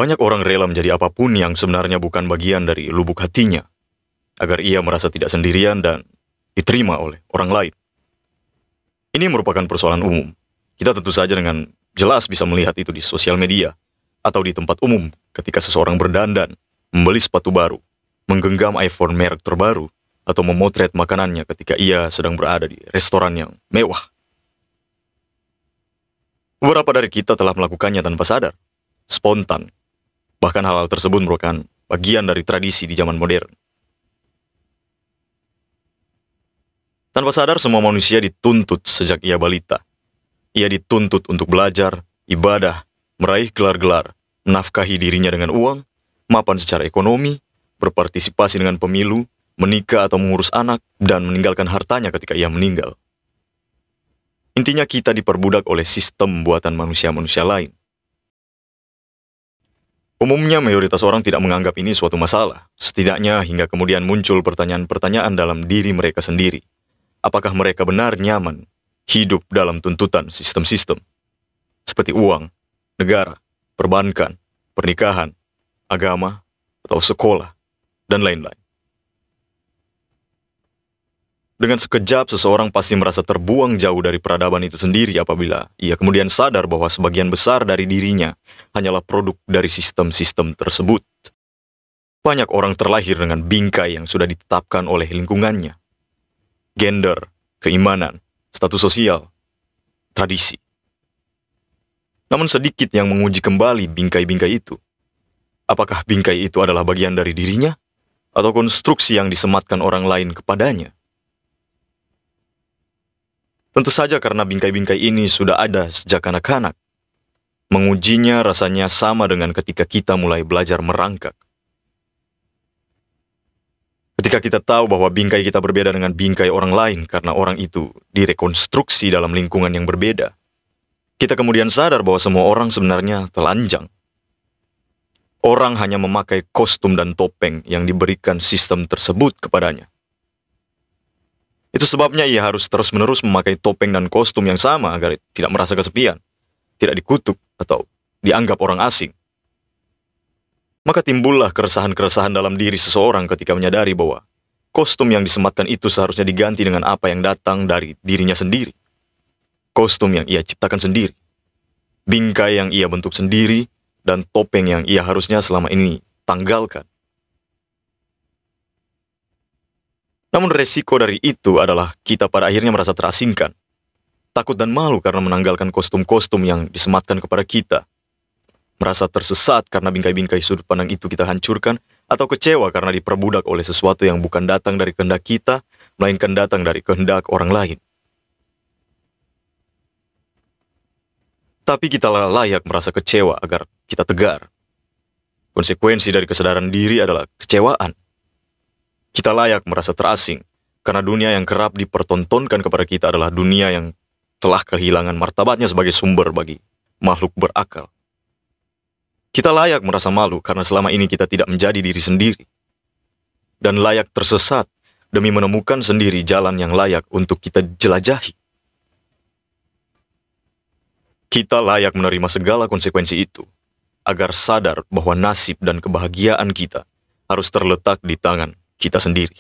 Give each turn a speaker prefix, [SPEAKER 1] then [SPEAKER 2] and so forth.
[SPEAKER 1] Banyak orang rela menjadi apapun yang sebenarnya bukan bagian dari lubuk hatinya, agar ia merasa tidak sendirian dan diterima oleh orang lain. Ini merupakan persoalan umum. Kita tentu saja dengan jelas bisa melihat itu di sosial media, atau di tempat umum ketika seseorang berdandan, membeli sepatu baru, menggenggam iPhone merek terbaru, atau memotret makanannya ketika ia sedang berada di restoran yang mewah. Beberapa dari kita telah melakukannya tanpa sadar, spontan. Bahkan hal-hal tersebut merupakan bagian dari tradisi di zaman modern. Tanpa sadar semua manusia dituntut sejak ia balita. Ia dituntut untuk belajar, ibadah, meraih gelar-gelar, menafkahi dirinya dengan uang, mapan secara ekonomi, berpartisipasi dengan pemilu, menikah atau mengurus anak, dan meninggalkan hartanya ketika ia meninggal. Intinya kita diperbudak oleh sistem buatan manusia-manusia lain. Umumnya mayoritas orang tidak menganggap ini suatu masalah, setidaknya hingga kemudian muncul pertanyaan-pertanyaan dalam diri mereka sendiri. Apakah mereka benar nyaman hidup dalam tuntutan sistem-sistem seperti uang, negara, perbankan, pernikahan, agama, atau sekolah, dan lain-lain. Dengan sekejap, seseorang pasti merasa terbuang jauh dari peradaban itu sendiri apabila ia kemudian sadar bahwa sebagian besar dari dirinya hanyalah produk dari sistem-sistem tersebut. Banyak orang terlahir dengan bingkai yang sudah ditetapkan oleh lingkungannya. Gender, keimanan, status sosial, tradisi. Namun sedikit yang menguji kembali bingkai-bingkai itu. Apakah bingkai itu adalah bagian dari dirinya? Atau konstruksi yang disematkan orang lain kepadanya? Tentu saja karena bingkai-bingkai ini sudah ada sejak kanak-kanak. Mengujinya rasanya sama dengan ketika kita mulai belajar merangkak. Ketika kita tahu bahwa bingkai kita berbeda dengan bingkai orang lain karena orang itu direkonstruksi dalam lingkungan yang berbeda, kita kemudian sadar bahwa semua orang sebenarnya telanjang. Orang hanya memakai kostum dan topeng yang diberikan sistem tersebut kepadanya. Itu sebabnya ia harus terus-menerus memakai topeng dan kostum yang sama agar tidak merasa kesepian, tidak dikutuk, atau dianggap orang asing. Maka timbullah keresahan-keresahan dalam diri seseorang ketika menyadari bahwa kostum yang disematkan itu seharusnya diganti dengan apa yang datang dari dirinya sendiri. Kostum yang ia ciptakan sendiri, bingkai yang ia bentuk sendiri, dan topeng yang ia harusnya selama ini tanggalkan. Namun resiko dari itu adalah kita pada akhirnya merasa terasingkan, takut dan malu karena menanggalkan kostum-kostum yang disematkan kepada kita, merasa tersesat karena bingkai-bingkai sudut pandang itu kita hancurkan, atau kecewa karena diperbudak oleh sesuatu yang bukan datang dari kehendak kita, melainkan datang dari kehendak orang lain. Tapi kita layak merasa kecewa agar kita tegar. Konsekuensi dari kesadaran diri adalah kecewaan. Kita layak merasa terasing, karena dunia yang kerap dipertontonkan kepada kita adalah dunia yang telah kehilangan martabatnya sebagai sumber bagi makhluk berakal. Kita layak merasa malu karena selama ini kita tidak menjadi diri sendiri. Dan layak tersesat demi menemukan sendiri jalan yang layak untuk kita jelajahi. Kita layak menerima segala konsekuensi itu, agar sadar bahwa nasib dan kebahagiaan kita harus terletak di tangan kita sendiri.